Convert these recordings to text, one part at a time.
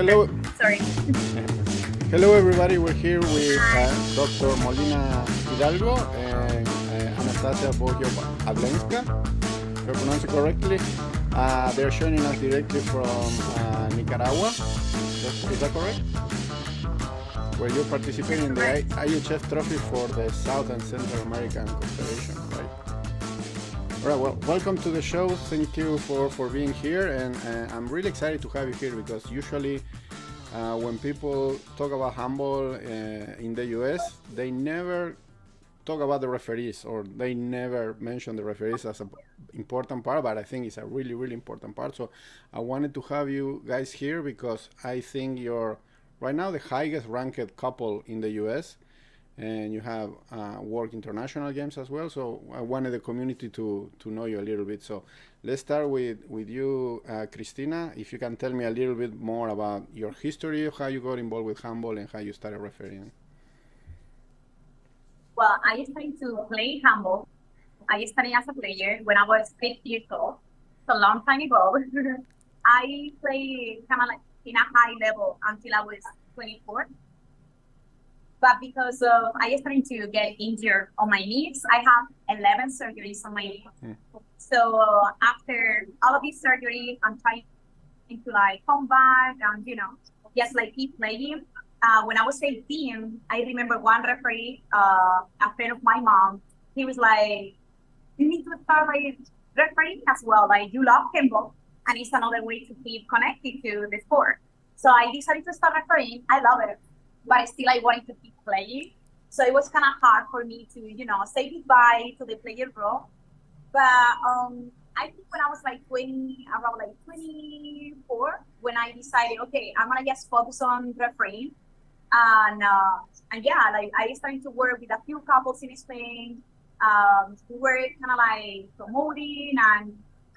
Hello. Sorry. Hello, everybody. We're here with Dr. Molina Hidalgo and Anastasia Bohoiavlenska, if I pronounce it correctly. They're joining us directly from Nicaragua. Is that correct? Where you're participating in the IHF Trophy for the South and Central American Confederation, right? All right, well, welcome to the show. Thank you for being here, and I'm really excited to have you here because usually when people talk about handball in the US, they never talk about the referees, or they never mention the referees as an important part, but I think it's a really, really important part. So I wanted to have you guys here because I think you're right now the highest ranked couple in the US, and you have worked international games as well. So I wanted the community to know you a little bit. So let's start with you, Cristina. If you can tell me a little bit more about your history, how you got involved with handball, and how you started refereeing. Well, I started to play handball. I started as a player when I was 6 years old. It's a long time ago. I played kind of like in a high level until I was 24. But because of I started to get injured on my knees, I have 11 surgeries on my knees. So after all of these surgeries, I'm trying to like come back and just like keep playing. When I was 18, I remember one referee, a friend of my mom. He was like, "You need to start like refereeing as well. Like you love handball, and it's another way to keep connected to the sport." So I decided to start refereeing. I love it, but still I wanted to keep playing. So it was kind of hard for me to, say goodbye to the player role. But I think when I was like around like 24, when I decided, okay, I'm gonna just focus on refereeing, and yeah, like I started to work with a few couples in Spain. We were kind of like promoting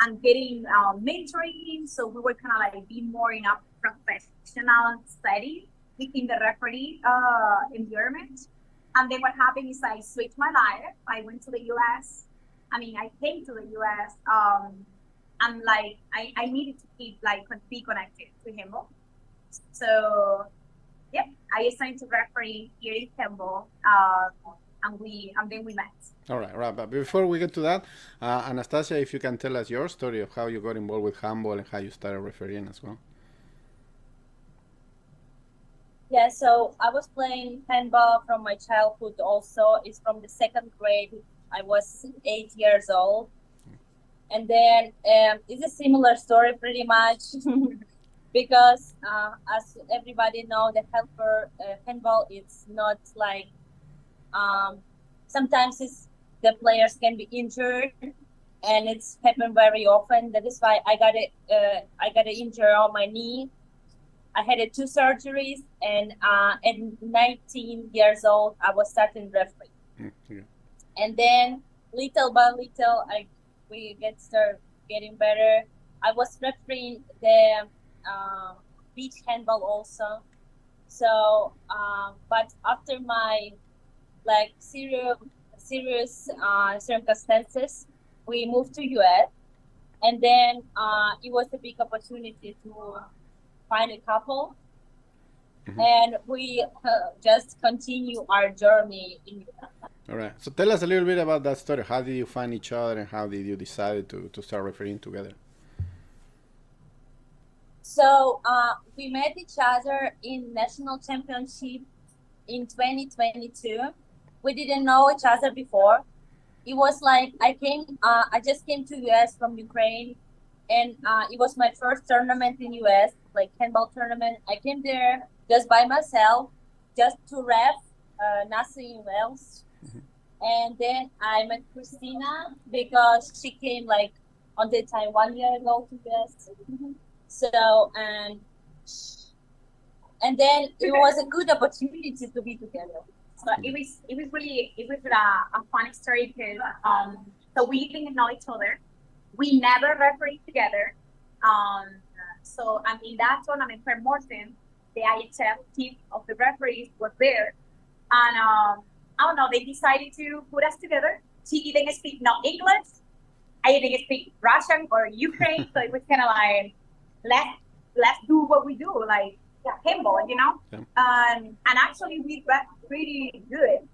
and getting mentoring, so we were kind of like being more in a professional setting within the referee environment. And then what happened is I switched my life. I went to the US. I came to the US. And like I needed to keep like be connected to handball. So yeah, I started to referee here in handball. And then we met. All right. But before we get to that, Anastasia, if you can tell us your story of how you got involved with handball and how you started refereeing as well. Yeah, so I was playing handball from my childhood also. It's from the second grade. I was 8 years old. And then it's a similar story pretty much because as everybody know, the helper handball, it's not like, sometimes the players can be injured, and it's happened very often. That is why I got an injury on my knee. I had 2 surgeries, and at 19 years old, I was starting refereeing. Yeah. And then little by little, we started getting better. I was refereeing the beach handball also. So, but after my like serious circumstances, we moved to US, and then it was a big opportunity to find a couple, and we just continue our journey in Europe. All right. So tell us a little bit about that story. How did you find each other, and how did you decide to start refereeing together? So we met each other in national championship in 2022. We didn't know each other before. It was like I just came to US from Ukraine, and it was my first tournament in US, like handball tournament. I came there just by myself, just to ref, nothing else. And then I met Cristina because she came like on the time 1 year ago to US. So and then it was a good opportunity to be together. So it was a funny story because so we didn't know each other. We never refereed together. So in that tournament for Morton, the IHF team of the referees was there, and I don't know, they decided to put us together. She didn't speak no English. I didn't speak Russian or Ukraine, so it was kind of like let's do what we do. Like handball, Yeah. And actually we got pretty good.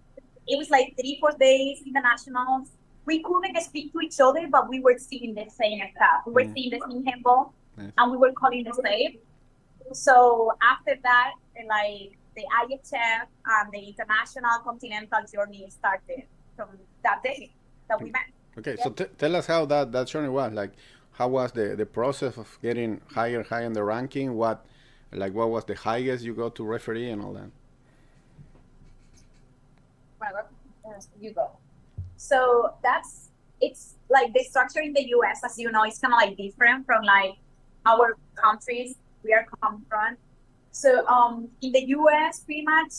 It was like 3, 4 days in the nationals. We couldn't speak to each other, but we were seeing the same stuff. We were seeing the same handball, Nice. and we were calling the same. So after that, like the IHF and the international continental journey started from that day that we met. Okay, so tell us how that journey was. Like, how was the process of getting high in the ranking? What was the highest you got to referee and all that? You go. So it's like the structure in the US, as you know, is kind of like different from like our countries we are come from. So in the US, pretty much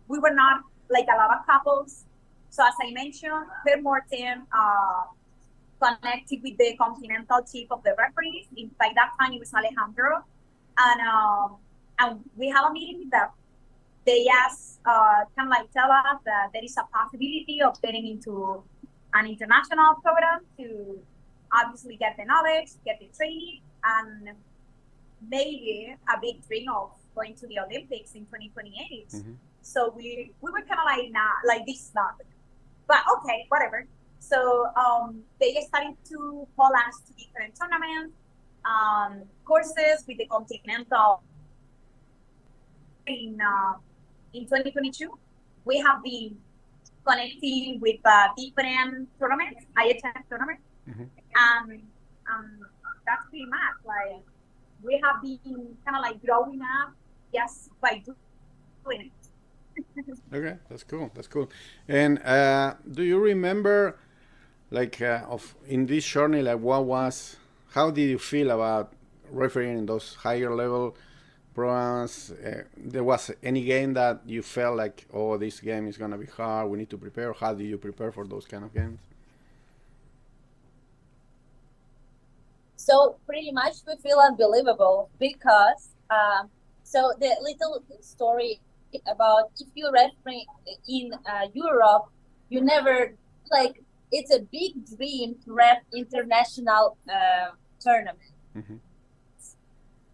we were not like a lot of couples. So as I mentioned, Per Morten connected with the continental chief of the referees. By that time, it was Alejandro, and we have a meeting with them. They asked, kind of like tell us that there is a possibility of getting into an international program to obviously get the knowledge, get the training, and maybe a big dream of going to the Olympics in 2028. Mm-hmm. So we were kind of like, nah, like this is not, but okay, whatever. So they started to call us to different tournaments, courses with the Continental. In 2022, we have been connecting with different tournaments, IHF tournaments, Mm-hmm. and that's pretty much like we have been kind of like growing up just by doing it. Okay, that's cool. That's cool. And do you remember, like, of in this journey, like, how did you feel about refereeing in those higher level programs? There was any game that you felt like, oh, this game is gonna be hard. We need to prepare. How do you prepare for those kind of games? So pretty much we feel unbelievable because so the little story about if you referee in Europe, you never like it's a big dream to ref international tournament. Mm-hmm.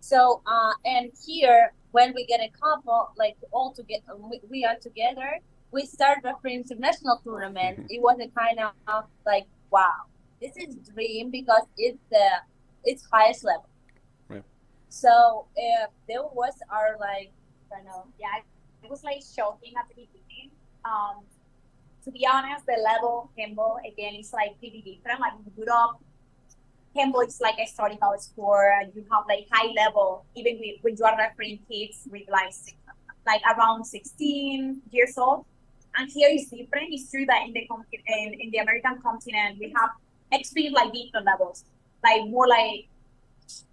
So and here when we get a couple like all together, we are together. We start refereeing international tournament. Mm-hmm. It was a kind of like wow, this is dream because it's highest level. Right. So there was our like I don't know. Yeah, it was like shocking at the beginning. To be honest, the level handball again is like pretty different. Like in Europe, handball is like a historical sport. You have like high level, even when you are refereeing kids with like around 16 years old. And here is different. It's true that in the American continent we have experienced like different levels, like more like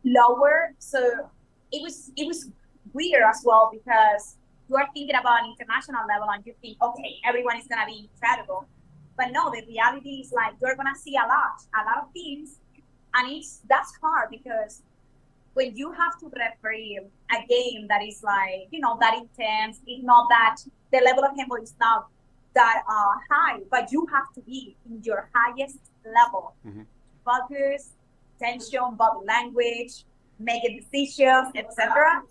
lower. So it was weird as well because you are thinking about an international level and you think, okay, everyone is gonna be incredible. But no, the reality is like you're gonna see a lot of teams, and that's hard because when you have to referee a game that is like, that intense, it's not that the level of handball is not that high, but you have to be in your highest level. Mm-hmm. Focus, tension, body language, making decisions, etc.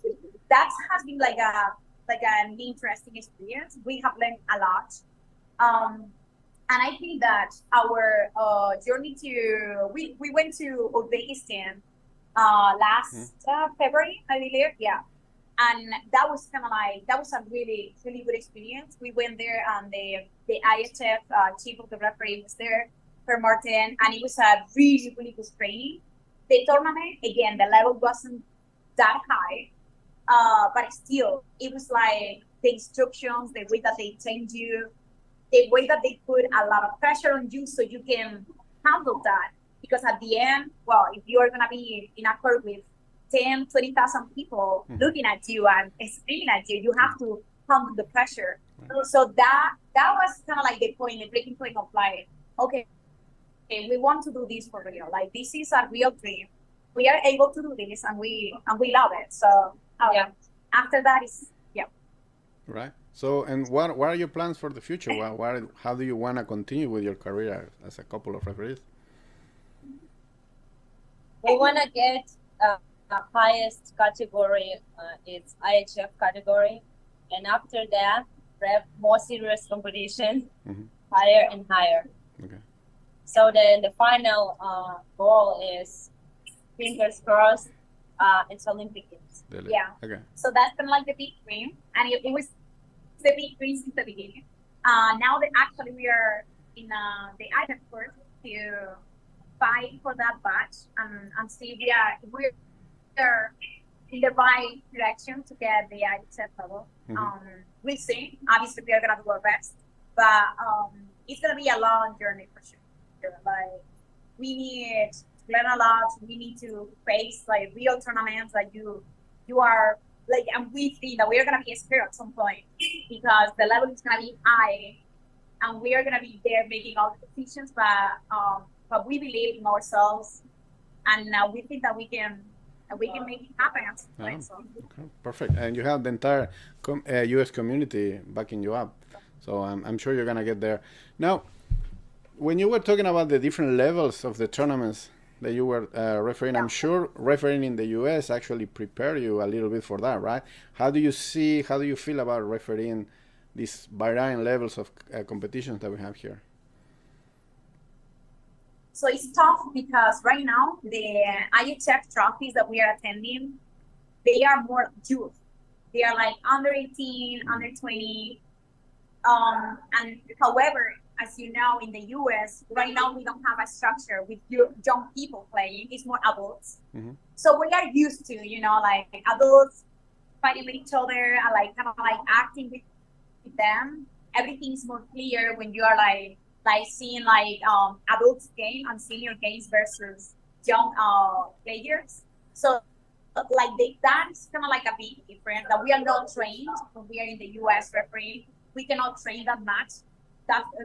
That has been like an interesting experience. We have learned a lot. And I think that our journey we went to Uzbekistan last February, I believe. Yeah. And that was a really, really good experience. We went there and the IHF chief of the referee was there, Per Morten, and it was a really, really good training. The tournament, again, the level wasn't that high, but still, it was like the instructions, the way that they trained you, the way that they put a lot of pressure on you so you can handle that. Because at the end, well, if you're going to be in a court with 10, 20,000 people looking at you and screaming at you, you have to handle the pressure. Right. So that was kind of like the breaking point of like, okay, we want to do this for real. Like this is a real dream. We are able to do this and we love it. So yeah. After that is Right. So, and what are your plans for the future? How do you want to continue with your career as a couple of referees? We want to get highest category is IHF category, and after that, we have more serious competition, higher and higher. Okay. So then the final goal is, fingers crossed, it's Olympic Games. Yeah. Okay. So that's kind of like the big dream, and it was the big dream since the beginning. Now that actually we are in the IHF course to fight for that batch and see we're in the right direction to get the IHF level. We'll see. Obviously, we are gonna do our best, but it's gonna be a long journey for sure. Like, we need to learn a lot. We need to face like real tournaments. Like you are like, and we think that we are gonna be scared at some point because the level is gonna be high, and we are gonna be there making all the decisions. But we believe in ourselves, and we think that we can make it happen at some point. So. Okay, perfect. And you have the entire U.S. community backing you up, so I'm sure you're gonna get there. Now, when you were talking about the different levels of the tournaments that you were refereeing, I'm sure refereeing in the U.S. actually prepare you a little bit for that, right? How do you feel about refereeing these varying levels of competitions that we have here? So it's tough because right now the IHF trophies that we are attending, they are more youth. They are like under 18, under 20. And however, as you know, in the US, right now we don't have a structure with young people playing. It's more adults. So we are used to, like adults fighting with each other and like kind of like acting with them. Everything's more clear when you are like seeing like adults game and senior games versus young players. So like that's kind of like a big difference that we are not trained when we are in the US refereeing. We cannot train that much.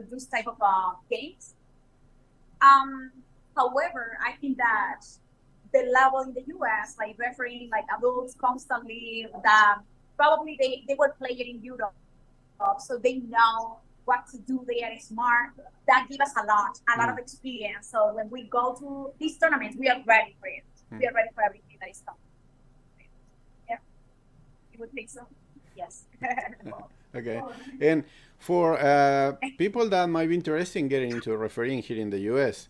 Those type of games. However, I think that the level in the US, like refereeing like adults constantly, that probably they were playing in Europe, so they know what to do. They are smart. That gives us a lot of experience. So when we go to these tournaments, we are ready for it. We are ready for everything that is coming. Yeah, you would think so. Yes. Okay. And for people that might be interested in getting into refereeing here in the U.S.,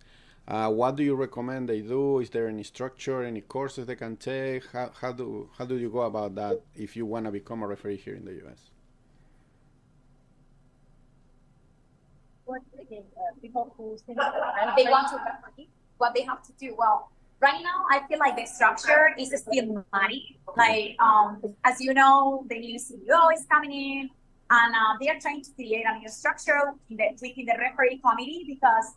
what do you recommend they do? Is there any structure, any courses they can take? How do you go about that if you want to become a referee here in the U.S.? What people who think they want to referee, what they have to do? Well, right now I feel like the structure is still muddy. Like as you know, the new CEO is coming in. And they are trying to create a new structure within the referee committee because,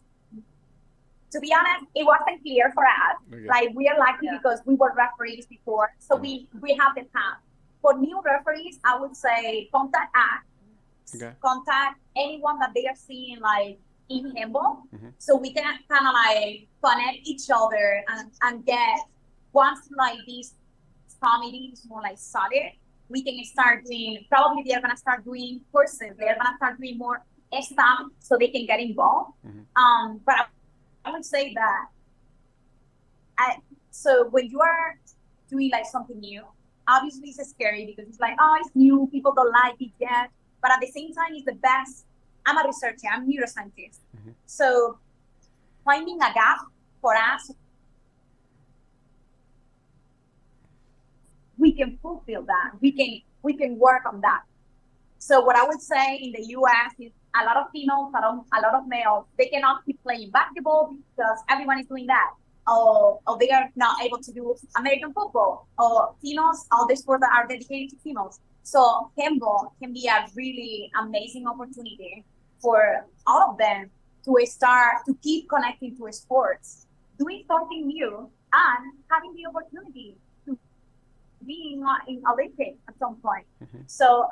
to be honest, it wasn't clear for us. Okay. Like, we are lucky because we were referees before, so we have the path. For new referees, I would say contact us, contact anyone that they are seeing like in handball, so we can kind of like connect each other and get once like these committees more like solid. We can start doing, probably they're going to start doing courses. They're going to start doing more stuff so they can get involved. But I would say that, so when you are doing like something new, obviously it's scary because it's like, oh, it's new, people don't like it yet. But at the same time, it's the best. I'm a researcher, I'm a neuroscientist. So finding a gap for us, we can fulfill that. We can work on that. So what I would say in the US is a lot of females, a lot of males, they cannot keep playing basketball because everyone is doing that. Or they are not able to do American football. Or females, all the sports that are dedicated to females. So handball can be a really amazing opportunity for all of them to start to keep connecting to sports, doing something new, and having the opportunity to being in Olympics at some point. So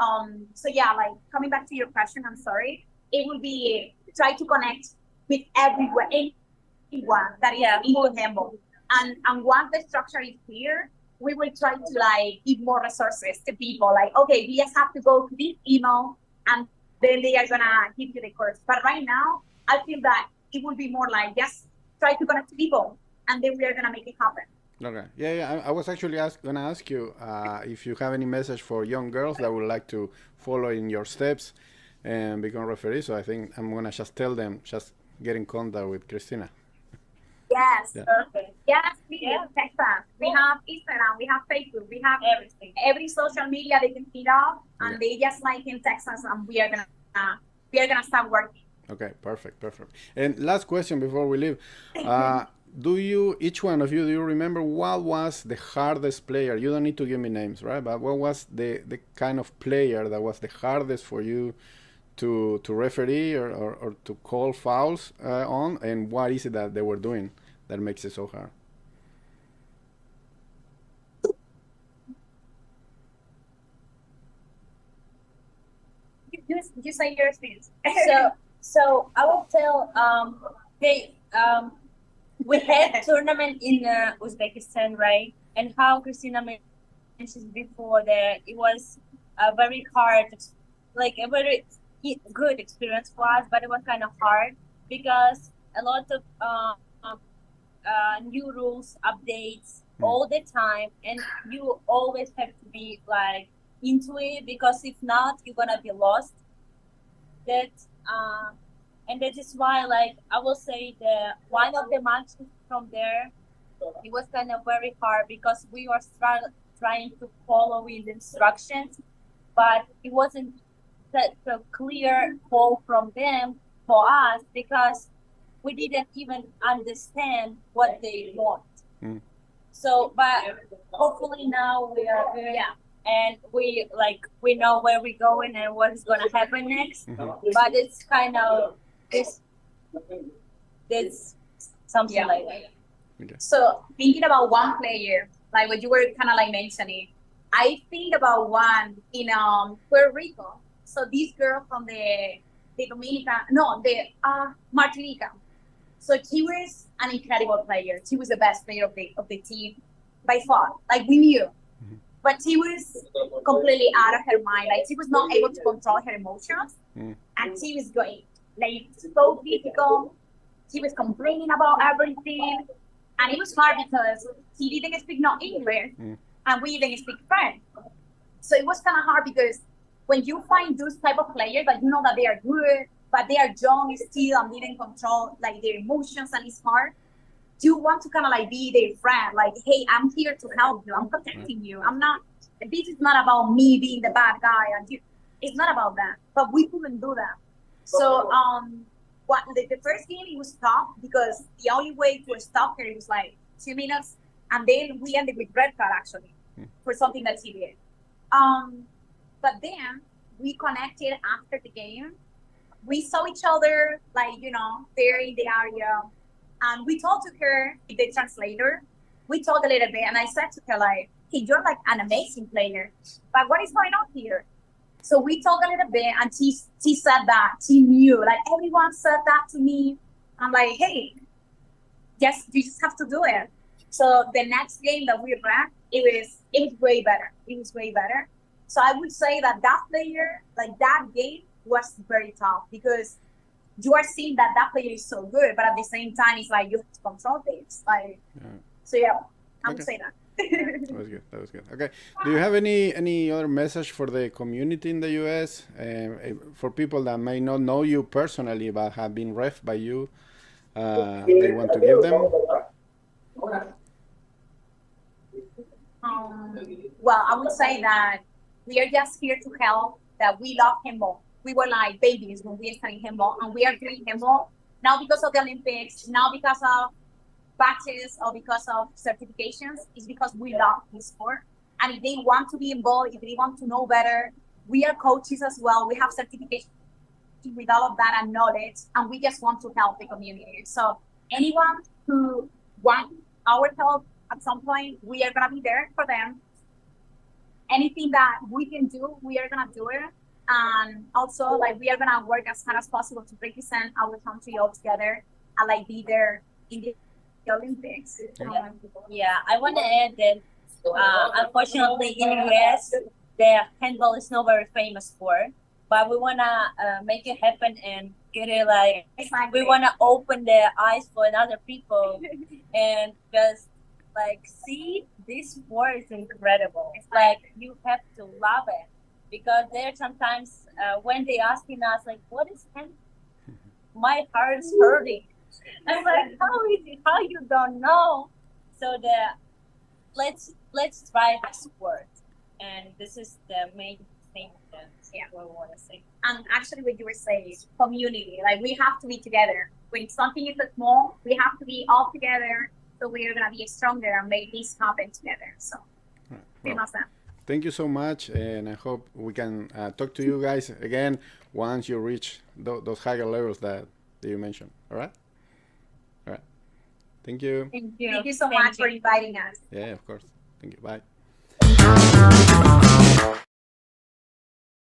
yeah, like coming back to your question, I'm sorry, it would be try to connect with anyone that is in handball. And once the structure is clear, we will try to like give more resources to people. Like, okay, we just have to go to this email and then they are gonna give you the course. But right now, I feel that it would be more like just try to connect to people and then we are gonna make it happen. Okay. Yeah, yeah. I was actually gonna ask you if you have any message for young girls that would like to follow in your steps and become referees. So I think I'm gonna just tell them just get in contact with Cristina. Yes. Yeah. Perfect. Yes, please Yeah. text us. We have Instagram, we have Facebook, we have Everything. every social media they can feed off, and Okay. they just like can text us, and we are gonna start working. Okay. Perfect. Perfect. And last question before we leave. Do you, each one of you, do you remember what was the hardest player? You don't need to give me names, right? But what was the kind of player that was the hardest for you to referee or to call fouls on, and what is it that they were doing that makes it so hard? You say your experience. So I will tell they we had tournament in Uzbekistan, right? And how Cristina mentioned before that it was a very hard, like a very good experience for us, but it was kind of hard because a lot of new rules, updates all the time, and you always have to be like into it because if not, you're gonna be lost. That and that is why, like I will say, the one of the matches from there, it was kind of very hard because we were trying to follow in the instructions, but it wasn't such a clear call from them for us because we didn't even understand what they want. Mm. So, but hopefully now we are good. Yeah. And we know where we're going and what is gonna happen next. But it's kind of this something Yeah. like that. Okay. So thinking about one player, like what you were kind of like mentioning, I think about one in Puerto Rico. So this girl from the Dominican, no, the Martinica. So she was an incredible player. She was the best player of the team by far. Like we knew, but she was completely out of her mind. Like she was not able to control her emotions, and she was going like so difficult. She was complaining about everything, and it was hard because she didn't speak no English, and we didn't speak French. So it was kind of hard because when you find those type of players, like you know that they are good, but they are young still and didn't control like their emotions, and it's hard. You want to kind of like be their friend, like, hey, I'm here to help you, I'm protecting you. I'm not. This is not about me being the bad guy, and you. It's not about that. But we couldn't do that. So what the first game it was tough because the only way to stop her was like 2 minutes, and then we ended with red card actually for something that she did. But then we connected after the game. We saw each other like there in the area, and we talked to her with the translator. We talked a little bit, and I said to her like, "Hey, you're like an amazing player, but what is going on here?" So we talked a little bit, and she said that she knew, like everyone said that to me. I'm like, hey, you just have to do it. So the next game that we ran, it was way better. It was way better. So I would say that player, like that game, was very tough because you are seeing that player is so good, but at the same time, it's like you have to control things. Like, so yeah, I would say that. That was good. That was good. Okay. Do you have any other message for the community in the U.S. For people that may not know you personally but have been ref by you? They want to give them. Well, I would say that we are just here to help. That we love handball. We were like babies when we started handball, and we are doing handball now because of the Olympics, now because of batches or because of certifications. Is because we love this sport, and if they want to be involved, if they want to know better, we are coaches as well. We have certification with all of that and knowledge, and we just want to help the community. So anyone who wants our help at some point, we are gonna be there for them. Anything that we can do, we are gonna do it. And also, like, we are gonna work as hard as possible to represent our country all together and like be there in the Olympics. Yeah, I want to add that unfortunately in the US, the handball is not very famous sport, but we wanna make it happen and get it we wanna open the eyes for other people, and because like, see, this sport is incredible. It's like you have to love it, because there sometimes when they asking us like, what is hand, my heart is hurting. I'm like, how is it? How you don't know? So let's try the sport, and this is the main thing that we want to say. And actually, what you were saying, community, like we have to be together. When something is small, we have to be all together. So we're gonna be stronger and make this happen together. So, Well, thank you so much, and I hope we can talk to you guys again once you reach those higher levels that you mentioned. All right. All right. Thank you. Thank you so much for inviting us. Yeah, of course. Thank you. Bye.